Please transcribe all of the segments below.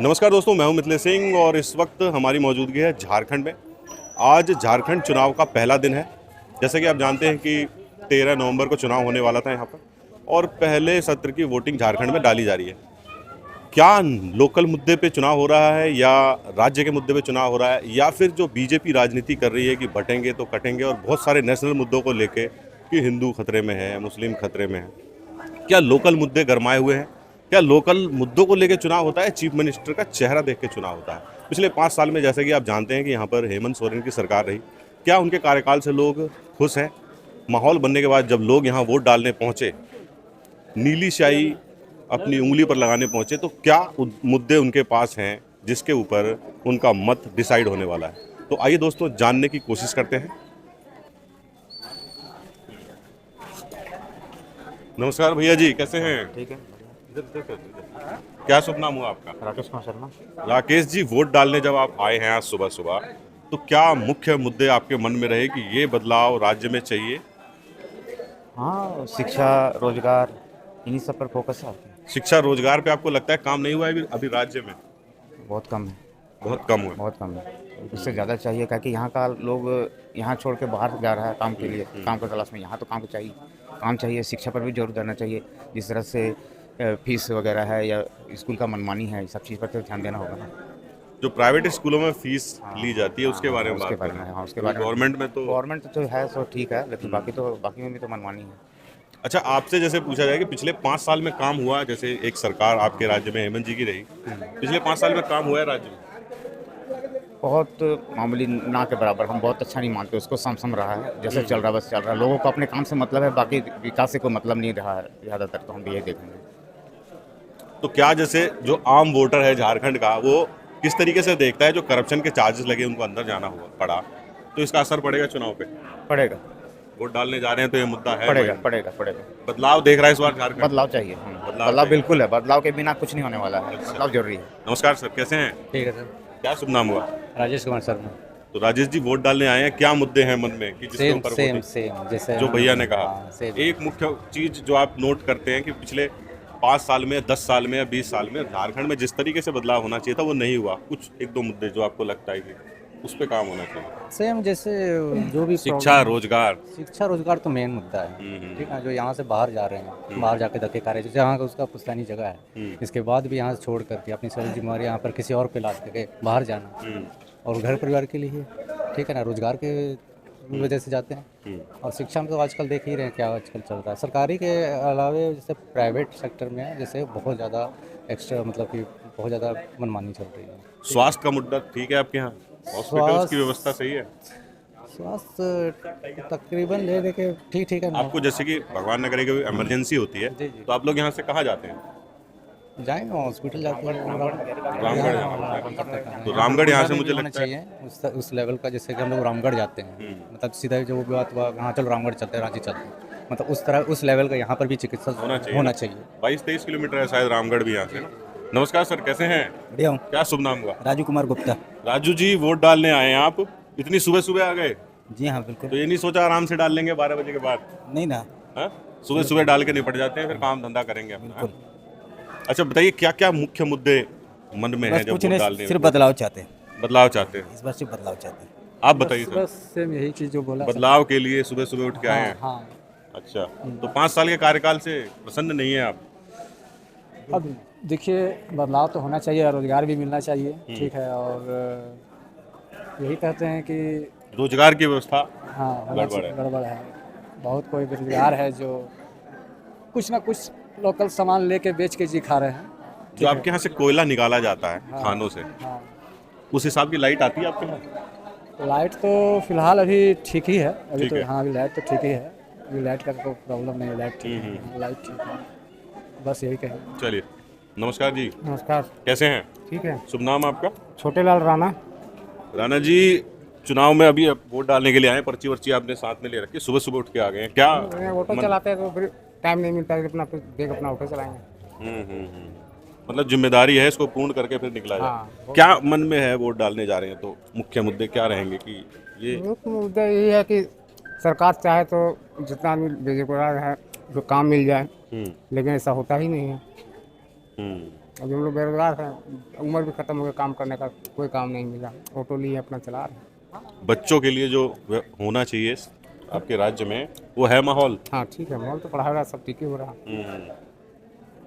नमस्कार दोस्तों, मैं हूं मिथिलेश सिंह और इस वक्त हमारी मौजूदगी है झारखंड में। आज झारखंड चुनाव का पहला दिन है। जैसे कि आप जानते हैं कि 13 नवंबर को चुनाव होने वाला था यहाँ पर और पहले सत्र की वोटिंग झारखंड में डाली जा रही है। क्या लोकल मुद्दे पे चुनाव हो रहा है या राज्य के मुद्दे पे चुनाव हो रहा है या फिर जो बीजेपी राजनीति कर रही है कि बटेंगे तो कटेंगे और बहुत सारे नेशनल मुद्दों को लेके कि हिंदू खतरे में है, मुस्लिम खतरे में है, क्या लोकल मुद्दे गरमाए हुए हैं? क्या लोकल मुद्दों को लेकर चुनाव होता है? चीफ मिनिस्टर का चेहरा देख के चुनाव होता है? पिछले 5 साल में जैसे कि आप जानते हैं कि यहाँ पर हेमंत सोरेन की सरकार रही। क्या उनके कार्यकाल से लोग खुश हैं? माहौल बनने के बाद जब लोग यहाँ वोट डालने पहुँचे, नीली स्याही अपनी उंगली पर लगाने पहुँचे, तो क्या मुद्दे उनके पास हैं जिसके ऊपर उनका मत डिसाइड होने वाला है? तो आइए दोस्तों, जानने की कोशिश करते हैं। नमस्कार भैया जी, कैसे हैं? ठीक है। क्या शुभ नाम हुआ आपका? राकेश कुमार शर्मा। राकेश जी, वोट डालने जब आप आए हैं आज सुबह सुबह, तो क्या मुख्य मुद्दे आपके मन में रहे कि ये बदलाव राज्य में चाहिए? हाँ, शिक्षा, रोजगार, इन्हीं सब पर फोकस है। शिक्षा रोजगार पे आपको लगता है काम नहीं हुआ है अभी राज्य में? बहुत कम है। बहुत कम हुआ। बहुत कम है। इससे ज़्यादा चाहिए, क्योंकि यहाँ का लोग यहाँ छोड़ के बाहर जा रहा है काम के लिए, काम की तलाश में। यहाँ तो काम चाहिए। शिक्षा पर भी जोर देना चाहिए। जिस तरह से फीस वगैरह है या स्कूल का मनमानी है, इस सब चीज़ पर तो ध्यान देना होगा ना। जो प्राइवेट स्कूलों में फीस ली जाती है उसके बारे में उसके बात बारे करें। में, हाँ, उसके बारे में। गवर्नमेंट में तो गवर्नमेंट तो है सो ठीक है, लेकिन बाकी में भी तो मनमानी है। अच्छा, आपसे जैसे पूछा जाए कि पिछले 5 साल में काम हुआ, जैसे एक सरकार आपके राज्य में हेमंत जी की रही, पिछले 5 साल में काम हुआ है राज्य में? बहुत मामूली, ना के बराबर। हम बहुत अच्छा नहीं मानते उसको। सम रहा है, जैसे चल रहा है बस चल रहा है। लोगों को अपने काम से मतलब है, बाकी विकास से कोई मतलब नहीं रहा है ज़्यादातर। तो हम भी यही देखेंगे। तो क्या जैसे जो आम वोटर है झारखंड का, वो किस तरीके से देखता है जो करप्शन के चार्जेस लगे उनको अंदर जाना हुआ पड़ा, तो इसका असर पड़ेगा चुनाव पे? पड़ेगा। वोट डालने जा रहे हैं तो ये मुद्दा है। पड़ेगा। बदलाव देख रहा है इस बार झारखंड? बदलाव चाहिए। बदलाव चाहिए। बिल्कुल है। बदलाव के बिना कुछ नहीं होने वाला है। अच्छा। बदलाव जरूरी है। नमस्कार सर, कैसे हैं? ठीक है सर। क्या शुभ नाम हुआ? राजेश कुमार शर्मा। तो राजेश जी, वोट डालने आए हैं, क्या मुद्दे हैं मन में कि जिसके सेम ऊपर सेम वोटिंग? सेम जैसे जो भैया ने कहा, हाँ, सेम। एक मुख्य चीज जो आप नोट करते हैं कि पिछले 5 साल में, 10 साल में या 20 साल में झारखंड में जिस तरीके से बदलाव होना चाहिए था वो नहीं हुआ। कुछ एक दो मुद्दे जो आपको लगता है कि उस पे काम होना चाहिए? सेम जैसे जो भी शिक्षा, रोजगार। शिक्षा रोजगार तो मेन मुद्दा है। ठीक है, जो यहाँ से बाहर जा रहे हैं, बाहर जाके धक्के खा रहे हैं, जैसे यहाँ का उसका पुश्तैनी जगह है, इसके बाद भी यहाँ से छोड़ करके अपनी सारी जिम्मेवारी यहाँ पर किसी और पे लाद के बाहर जाना, और घर परिवार के लिए, ठीक है ना, रोजगार के वजह से जाते हैं। और शिक्षा में तो आजकल देख ही रहे हैं क्या आजकल चल रहा है। सरकारी के अलावे जैसे प्राइवेट सेक्टर में है, जैसे बहुत ज़्यादा एक्स्ट्रा, मतलब कि बहुत ज़्यादा मनमानी चल रही है। स्वास्थ्य का मुद्दा ठीक है आपके यहाँ? हॉस्पिटल्स की व्यवस्था सही है? स्वास्थ्य तकरीबन ले लेके ठीक है ना। आपको जैसे कि भगवान न करे कोई इमरजेंसी होती है, जी, जी। तो आप लोग यहाँ से कहाँ जाते हैं? जाएंगे हॉस्पिटल जाके रामगढ़ जाना है। तो रामगढ़ यहाँ से मुझे होना लगता है चाहिए उस लेवल का। जैसे कि हम लोग रामगढ़ जाते हैं, मतलब सीधा जो बात हुआ, हाँ चलो रामगढ़ चलते हैं, रांची चलते हैं, मतलब उस तरह उस लेवल का यहाँ पर भी चिकित्सा होना चाहिए। 22-23 किलोमीटर है शायद रामगढ़ भी यहाँ से ना? नमस्कार सर, कैसे हैं? बढ़िया हूँ। क्या शुभ नाम हुआ? राजू कुमार गुप्ता। राजू जी, वोट डालने आए हैं आप, इतनी सुबह सुबह आ गए? जी हाँ, बिल्कुल। तो ये नहीं सोचा आराम से डाल लेंगे 12 बजे के बाद? नहीं ना। हाँ, सुबह सुबह डाल के निपट जाते हैं, फिर काम धंधा करेंगे अपना। हाँ? अच्छा बताइए, क्या क्या मुख्य मुद्दे मन में है बस जब कुछ वोट नहीं, डालने? सिर्फ बदलाव चाहते हैं। बदलाव चाहते हैं? इस बार सिर्फ बदलाव चाहते हैं। आप बताइए सर। बस सेम यही चीज़ जो बोला। बदलाव के लिए सुबह सुबह उठ के आए हैं? हाँ। अच्छा, तो 5 साल के कार्यकाल से प्रसन्न नहीं है आप? अब देखिए, बदलाव तो होना चाहिए, रोजगार भी मिलना चाहिए, ठीक है। और यही कहते हैं कि रोजगार की व्यवस्था हाँ, गड़बड़ है। बहुत कोई बेरोजगार है जो कुछ ना कुछ लोकल सामान लेके बेच के जी खा रहे हैं। जो आपके यहाँ से कोयला निकाला जाता है खानों से, हाँ, उस हिसाब की लाइट आती है आपके यहाँ? लाइट तो फिलहाल अभी ठीक ही है। अभी ठीक तो है। हाँ, अभी लाइट तो ठीक ही है। अभी लाइट का कोई प्रॉब्लम नहीं है। लाइट ठीक है। हाँ, लाइट ठीक है। बस यही कहें। चलिए, नमस्कार जी, नमस्कार। कैसे हैं? ठीक है। शुभ नाम आपका? छोटे लाल राणा। राणा जी, चुनाव में अभी आप वोट डालने के लिए आए, पर्ची वर्ची आपने साथ में ले रखी, सुबह सुबह उठ के आ गए हैं, क्या ऑटो चलाते हैं तो फिर टाइम नहीं मिलता है, अपना फिर देख अपना ऑटो चलाएंगे। मतलब जिम्मेदारी है, इसको पूर्ण करके फिर निकला जाए। हाँ। क्या मन में है वोट डालने जा रहे हैं तो मुख्य मुद्दे क्या रहेंगे कि ये? मुख्य मुद्दा यही है कि सरकार चाहे तो जितना भी बेरोजगार है जो काम मिल जाए, लेकिन ऐसा होता ही नहीं है। अभी हम लोग बेरोजगार हैं, उम्र भी खत्म हो गई, काम करने का कोई काम नहीं मिला, ऑटो लिए अपना चला रहे हैं। बच्चों के लिए जो होना चाहिए आपके राज्य में वो है माहौल? हाँ ठीक है, माहौल तो पढ़ा रहा सब ठीक ही हो रहा।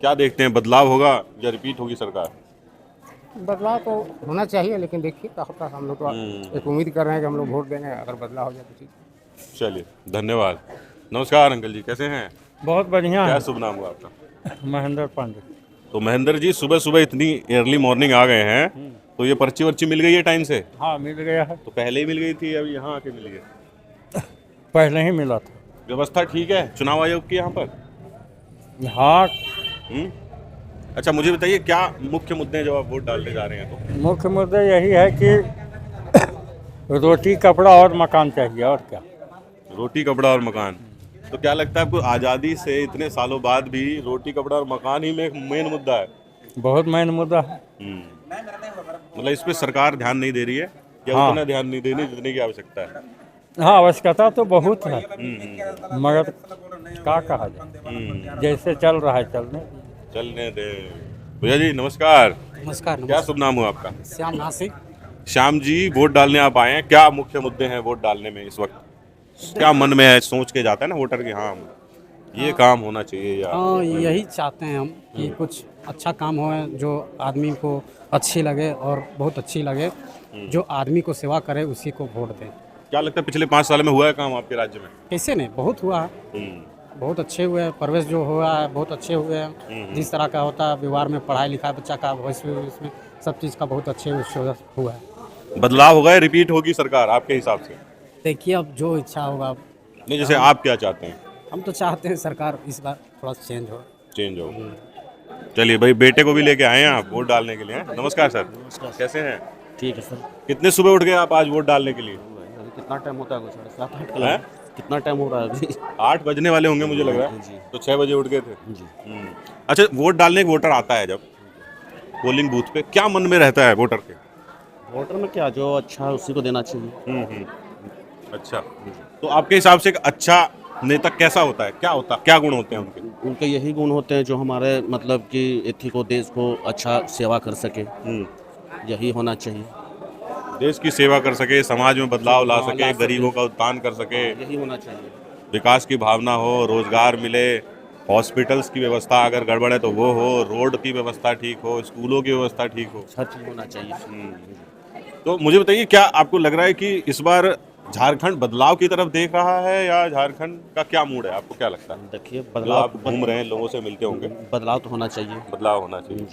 क्या देखते हैं, बदलाव होगा या रिपीट होगी सरकार? बदलाव तो होना चाहिए, लेकिन देखिए क्या होता है। हम लोग तो एक उम्मीद कर रहे हैं कि हम लोग वोट देंगे, अगर बदलाव हो जाए तो ठीक है। चलिए, धन्यवाद। नमस्कार अंकल जी, कैसे हैं? बहुत बढ़िया क्या है। शुभ नाम हुआ आपका? महेंद्र पांडे। तो महेंद्र जी, सुबह सुबह इतनी अर्ली मॉर्निंग आ गए हैं, तो ये पर्ची वर्ची मिल गई है टाइम से? हाँ मिल गया है, तो पहले ही मिल गई थी, अभी यहाँ आके मिल गई? पहले ही मिला था। व्यवस्था ठीक है चुनाव आयोग की यहाँ पर? हाँ हम्म? अच्छा, मुझे बताइए क्या मुख्य मुद्दे हैं जब आप वोट डालने जा रहे हैं तो? मुख्य मुद्दा यही है कि रोटी कपड़ा और मकान चाहिए, और क्या। रोटी कपड़ा और मकान। तो क्या लगता है आपको, आज़ादी से इतने सालों बाद भी रोटी कपड़ा और मकान ही में एक मेन मुद्दा है? बहुत मेन मुद्दा है। मतलब इस पे सरकार ध्यान नहीं दे रही है या हाँ। उतना ध्यान नहीं दे रही जितने की आवश्यकता है? हाँ आवश्यकता तो बहुत है, मगर क्या कहा जाए, जैसे चल रहा है चलने। चलने दे। भैया जी नमस्कार, नमस्कार। क्या शुभ नाम हुआ आपका? श्याम नासिक। श्याम जी, वोट डालने आप आए हैं, क्या मुख्य मुद्दे हैं वोट डालने में इस वक्त? क्या मन में है, सोच के जाता है ना वोटर की, हाँ ये काम होना चाहिए या? हाँ यही चाहते हैं हम कि कुछ अच्छा काम हो जो आदमी को अच्छी लगे और बहुत अच्छी लगे, जो आदमी को सेवा करे उसी को वोट दें। क्या लगता है पिछले 5 साल में हुआ है काम आपके राज्य में? कैसे नहीं, बहुत हुआ है, बहुत अच्छे हुए हैं। प्रवेश जो हुआ है बहुत अच्छे हुए हैं, जिस तरह का होता है व्यवहार में, पढ़ाई लिखाई बच्चा का भविष्य, इसमें सब चीज़ का बहुत अच्छे हुआ है। बदलाव होगा या रिपीट होगी सरकार आपके हिसाब से? देखिए अब जो इच्छा होगा। नहीं, जैसे आप क्या चाहते हैं? हम तो चाहते हैं सरकार इस बार थोड़ा चेंज हो। चेंज हो। चलिए भाई, बेटे को भी लेके आए हैं आप वोट डालने के लिए? नमस्कार सर, कैसे हैं? ठीक है सर। कितने सुबह उठ गए आप आज वोट डालने के लिए? अभी कितना टाइम होता है? 7-8 हैं? कितना टाइम हो रहा है अभी? 8 बजने वाले होंगे मुझे लग रहा है, जी। तो 6 बजे उठ गए थे। जी। अच्छा, वोट डालने एक वोटर आता है जब पोलिंग बूथ पे, क्या मन में रहता है वोटर के? वोटर में क्या, जो अच्छा है उसी को देना चाहिए। अच्छा, तो आपके हिसाब से एक अच्छा नेता कैसा होता है, क्या गुण होते हैं उनके? उनके यही गुण होते हैं जो हमारे मतलब कि एथी को, देश को अच्छा सेवा कर सके, यही होना चाहिए। देश की सेवा कर सके, समाज में बदलाव ला सके, गरीबों का उत्थान कर सके, यही होना चाहिए। विकास की भावना हो, रोजगार मिले, हॉस्पिटल्स की व्यवस्था अगर गड़बड़ है तो वो हो, रोड की व्यवस्था ठीक हो, स्कूलों की व्यवस्था ठीक हो, हर चीज़ होना चाहिए। तो मुझे बताइए क्या आपको लग रहा है कि इस बार झारखंड बदलाव की तरफ देख रहा है या झारखंड का क्या मूड है, आपको क्या लगता है? देखिए जो बदलाव, आप घूम रहे हैं, लोगों से मिलते होंगे, बदलाव तो होना चाहिए। बदलाव होना चाहिए।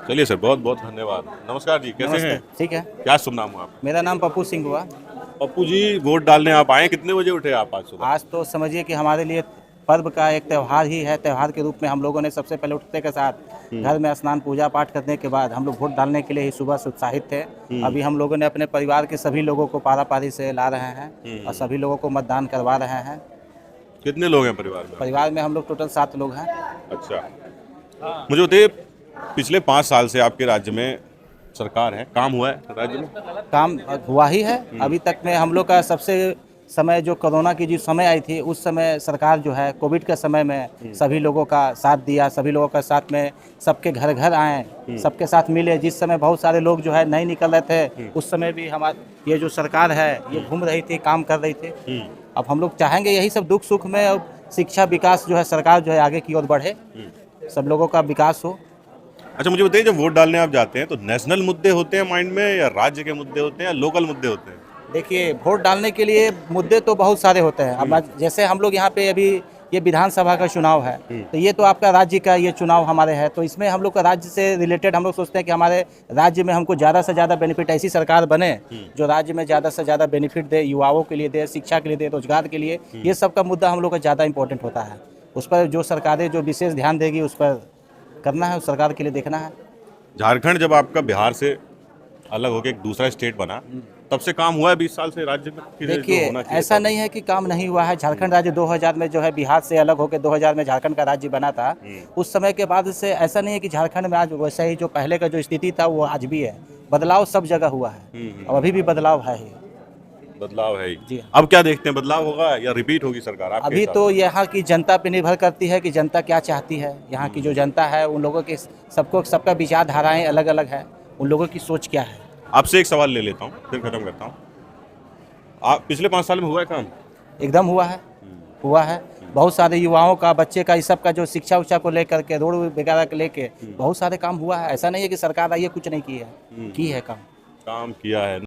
चलिए सर, बहुत बहुत धन्यवाद। नमस्कार जी, कैसे हैं? ठीक है। क्या शुभ नाम हुआ आपका? मेरा नाम पप्पू सिंह हुआ। पप्पू जी, वोट डालने आप आए, कितने बजे उठे आप आज सुबह? आज तो समझिए कि हमारे लिए पर्व का एक त्यौहार ही है। त्यौहार के रूप में हम लोगों ने सबसे पहले उठते के साथ घर में स्नान पूजा पाठ करने के बाद हम लोग वोट डालने के लिए ही सुबह से उत्साहित थे। अभी हम लोगों ने अपने परिवार के सभी लोगों को पारा पारी से ला रहे हैं और सभी लोगों को मतदान करवा रहे हैं। कितने लोग हैं परिवार में? परिवार में हम लोग टोटल 7 लोग हैं। अच्छा, मुझे बताइए पिछले 5 साल से आपके राज्य में सरकार है, काम हुआ है राज्य में? काम हुआ ही है। अभी तक में हम लोग का सबसे समय जो कोरोना की जो समय आई थी, उस समय सरकार जो है कोविड के समय में सभी लोगों का साथ दिया, सभी लोगों का साथ में सबके घर घर आए, सबके साथ मिले। जिस समय बहुत सारे लोग जो है नहीं निकल रहे थे, उस समय भी हमारी ये जो सरकार है ये घूम रही थी, काम कर रही थी। अब हम लोग चाहेंगे यही सब दुख सुख में और शिक्षा विकास जो है सरकार जो है आगे की ओर बढ़े, सब लोगों का विकास हो। अच्छा, मुझे बताइए जब वोट डालने आप जाते हैं तो नेशनल मुद्दे होते हैं माइंड में या राज्य के मुद्दे होते हैं या लोकल मुद्दे होते हैं? देखिए, वोट डालने के लिए मुद्दे तो बहुत सारे होते हैं। अब जैसे हम लोग यहाँ पे अभी ये विधानसभा का चुनाव है, तो ये तो आपका राज्य का ये चुनाव हमारे है, तो इसमें हम लोग का राज्य से रिलेटेड हम लोग सोचते हैं कि हमारे राज्य में हमको ज़्यादा से ज़्यादा बेनिफिट, ऐसी सरकार बने जो राज्य में ज़्यादा से ज़्यादा बेनिफिट दे, युवाओं के लिए दे, शिक्षा के लिए दे, रोजगार के लिए। ये सब का मुद्दा हम लोग का ज़्यादा इंपॉर्टेंट होता है। उस पर जो सरकारें जो विशेष ध्यान देगी उस पर करना है, उस सरकार के लिए देखना है। झारखंड जब आपका बिहार से अलग होकर एक दूसरा स्टेट बना, तब से काम हुआ है 20 साल से राज्य में? देखिए, ऐसा नहीं है कि काम नहीं हुआ है। झारखंड राज्य 2000 में जो है बिहार से अलग होकर 2000 में झारखंड का राज्य बना था। उस समय के बाद से ऐसा नहीं है कि झारखंड में आज वैसा ही जो पहले का जो स्थिति था वो आज भी है। बदलाव सब जगह हुआ है और अभी भी बदलाव है ही। बदलाव है ही। जी हाँ। अब क्या देखते हैं, बदलाव होगा या रिपीट होगी सरकार आपके अभी हिसाब तो यहाँ की जनता पे निर्भर करती है कि जनता क्या चाहती है। यहाँ की जो जनता है उन लोगों के सबका विचारधाराएं अलग अलग है, उन लोगों की सोच क्या है। से? आपसे एक सवाल ले लेता हूँ फिर खत्म करता हूँ। आप पिछले 5 साल में हुआ है काम? एकदम हुआ है। बहुत सारे युवाओं का, बच्चे का, इस सब का जो शिक्षा उच्छा को लेकर के, रोड वगैरह को लेके बहुत सारे काम हुआ है। ऐसा नहीं है कि सरकार आई है कुछ नहीं की है, की है काम किया है।